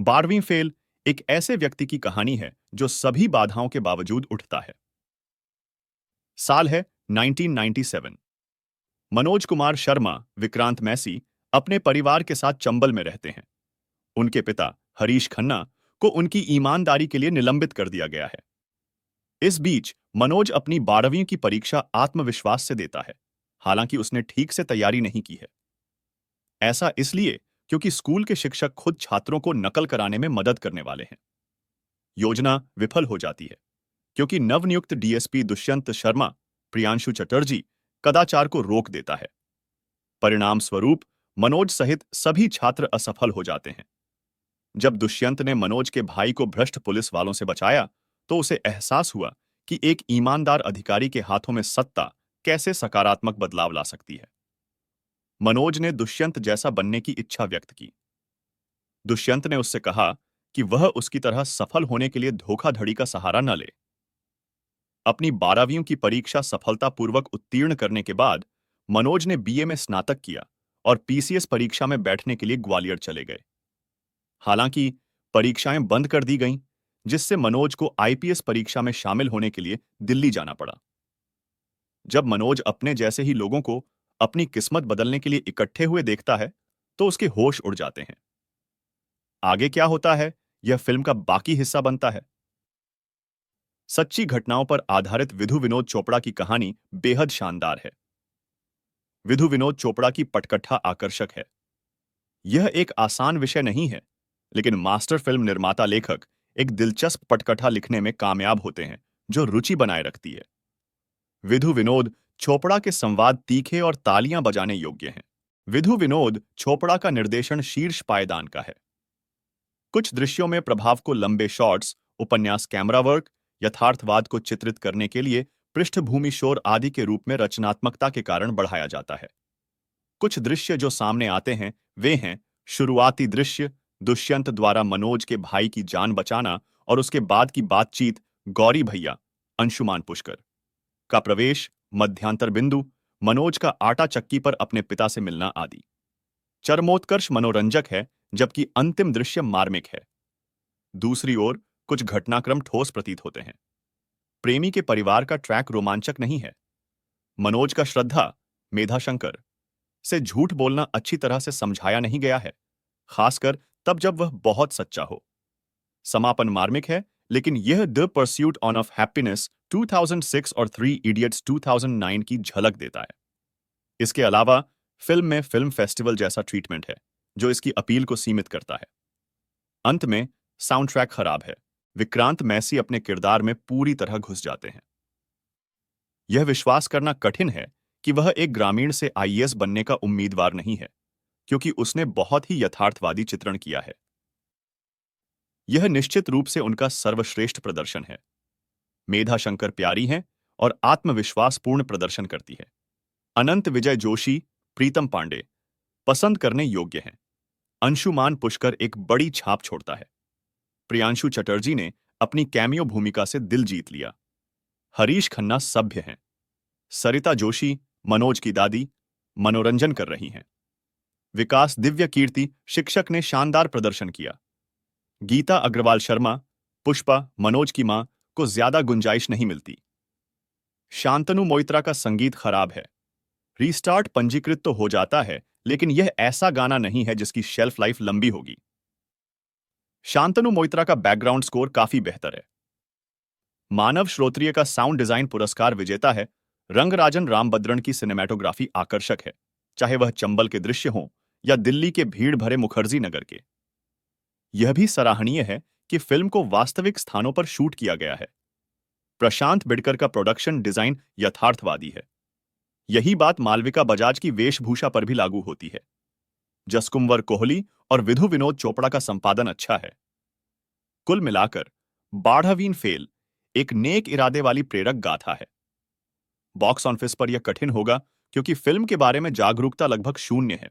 12वीं फेल एक ऐसे व्यक्ति की कहानी है जो सभी बाधाओं के बावजूद उठता है। साल है 1997। मनोज कुमार शर्मा, विक्रांत मैसी अपने परिवार के साथ चंबल में रहते हैं। उनके पिता हरीश खन्ना को उनकी ईमानदारी के लिए निलंबित कर दिया गया है। इस बीच मनोज अपनी 12वीं की परीक्षा आत्मविश्वास से देता है, हालांकि उसने ठीक से तैयारी नहीं की है। ऐसा इसलिए क्योंकि स्कूल के शिक्षक खुद छात्रों को नकल कराने में मदद करने वाले हैं। योजना विफल हो जाती है क्योंकि नवनियुक्त डीएसपी दुष्यंत शर्मा, प्रियांशु चटर्जी, कदाचार को रोक देता है। परिणाम स्वरूप मनोज सहित सभी छात्र असफल हो जाते हैं। जब दुष्यंत ने मनोज के भाई को भ्रष्ट पुलिस वालों से बचाया, तो उसे एहसास हुआ कि एक ईमानदार अधिकारी के हाथों में सत्ता कैसे सकारात्मक बदलाव ला सकती है। मनोज ने दुष्यंत जैसा बनने की इच्छा व्यक्त की। दुष्यंत ने उससे कहा कि वह उसकी तरह सफल होने के लिए धोखाधड़ी का सहारा न ले। अपनी 12वीं की परीक्षा सफलतापूर्वक उत्तीर्ण करने के बाद मनोज ने बीए में स्नातक किया और पीसीएस परीक्षा में बैठने के लिए ग्वालियर चले गए। हालांकि परीक्षाएं बंद कर दी गईं, जिससे मनोज को आईपीएस परीक्षा में शामिल होने के लिए दिल्ली जाना पड़ा। जब मनोज अपने जैसे ही लोगों को अपनी किस्मत बदलने के लिए इकट्ठे हुए देखता है, तो उसके होश उड़ जाते हैं। आगे क्या होता है, यह फिल्म का बाकी हिस्सा बनता है। सच्ची घटनाओं पर आधारित विधु विनोद चोपड़ा की कहानी बेहद शानदार है। विधु विनोद चोपड़ा की पटकथा आकर्षक है। यह एक आसान विषय नहीं है, लेकिन मास्टर फिल्म निर्माता लेखक एक दिलचस्प पटकथा लिखने में कामयाब होते हैं जो रुचि बनाए रखती है। विधु विनोद चोपड़ा के संवाद तीखे और तालियां बजाने योग्य हैं। विधु विनोद चोपड़ा का निर्देशन शीर्ष पायदान का है। कुछ दृश्यों में प्रभाव को लंबे शॉट्स, उपन्यास कैमरा वर्क, यथार्थवाद को चित्रित करने के लिए पृष्ठभूमि शोर आदि के रूप में रचनात्मकता के कारण बढ़ाया जाता है। कुछ दृश्य जो सामने आते हैं वे हैं शुरुआती दृश्य, दुष्यंत द्वारा मनोज के भाई की जान बचाना और उसके बाद की बातचीत गौरी भैया, अंशुमान पुष्कर का प्रवेश, मध्यांतर बिंदु, मनोज का आटा चक्की पर अपने पिता से मिलना आदि। चरमोत्कर्ष मनोरंजक है, जबकि अंतिम दृश्य मार्मिक है। दूसरी ओर कुछ घटनाक्रम ठोस प्रतीत होते हैं। प्रेमी के परिवार का ट्रैक रोमांचक नहीं है। मनोज का श्रद्धा, मेधा शंकर से झूठ बोलना अच्छी तरह से समझाया नहीं गया है, खासकर तब जब वह बहुत सच्चा हो। समापन मार्मिक है, लेकिन यह द परस्यूट ऑफ हैप्पीनेस 2006 और 3 इडियट्स 2009 की झलक देता है। इसके अलावा फिल्म में फिल्म फेस्टिवल जैसा ट्रीटमेंट है, जो इसकी अपील को सीमित करता है। अंत में साउंड ट्रैक खराब है। विक्रांत मैसी अपने किरदार में पूरी तरह घुस जाते हैं। यह विश्वास करना कठिन है कि वह एक ग्रामीण से आईएएस बनने का उम्मीदवार नहीं है, क्योंकि उसने बहुत ही यथार्थवादी चित्रण किया है। यह निश्चित रूप से उनका सर्वश्रेष्ठ प्रदर्शन है। मेधा शंकर प्यारी हैं और आत्मविश्वासपूर्ण प्रदर्शन करती है। अनंत विजय जोशी, प्रीतम पांडे पसंद करने योग्य हैं। अंशुमान पुष्कर एक बड़ी छाप छोड़ता है। प्रियांशु चटर्जी ने अपनी कैमियो भूमिका से दिल जीत लिया। हरीश खन्ना सभ्य हैं। सरिता जोशी, मनोज की दादी, मनोरंजन कर रही हैं। विकास दिव्य कीर्ति, शिक्षक ने शानदार प्रदर्शन किया। गीता अग्रवाल शर्मा, पुष्पा, मनोज की मां को ज्यादा गुंजाइश नहीं मिलती। शांतनु मोइत्रा का संगीत खराब है। रीस्टार्ट पंजीकृत तो हो जाता है, लेकिन यह ऐसा गाना नहीं है जिसकी शेल्फ लाइफ लंबी होगी। शांतनु मोइत्रा का बैकग्राउंड स्कोर काफी बेहतर है। मानव श्रोत्रिय का साउंड डिजाइन पुरस्कार विजेता है। रंगराजन रामभद्रन की सिनेमैटोग्राफी आकर्षक है, चाहे वह चंबल के दृश्य हों या दिल्ली के भीड़ भरे मुखर्जी नगर के। यह भी सराहनीय है कि फिल्म को वास्तविक स्थानों पर शूट किया गया है। प्रशांत बिडकर का प्रोडक्शन डिजाइन यथार्थवादी है। यही बात मालविका बजाज की वेशभूषा पर भी लागू होती है। जसकुंवर कोहली और विधु विनोद चोपड़ा का संपादन अच्छा है। कुल मिलाकर 12वीं फेल एक नेक इरादे वाली प्रेरक गाथा है। बॉक्स ऑफिस पर यह कठिन होगा, क्योंकि फिल्म के बारे में जागरूकता लगभग शून्य है।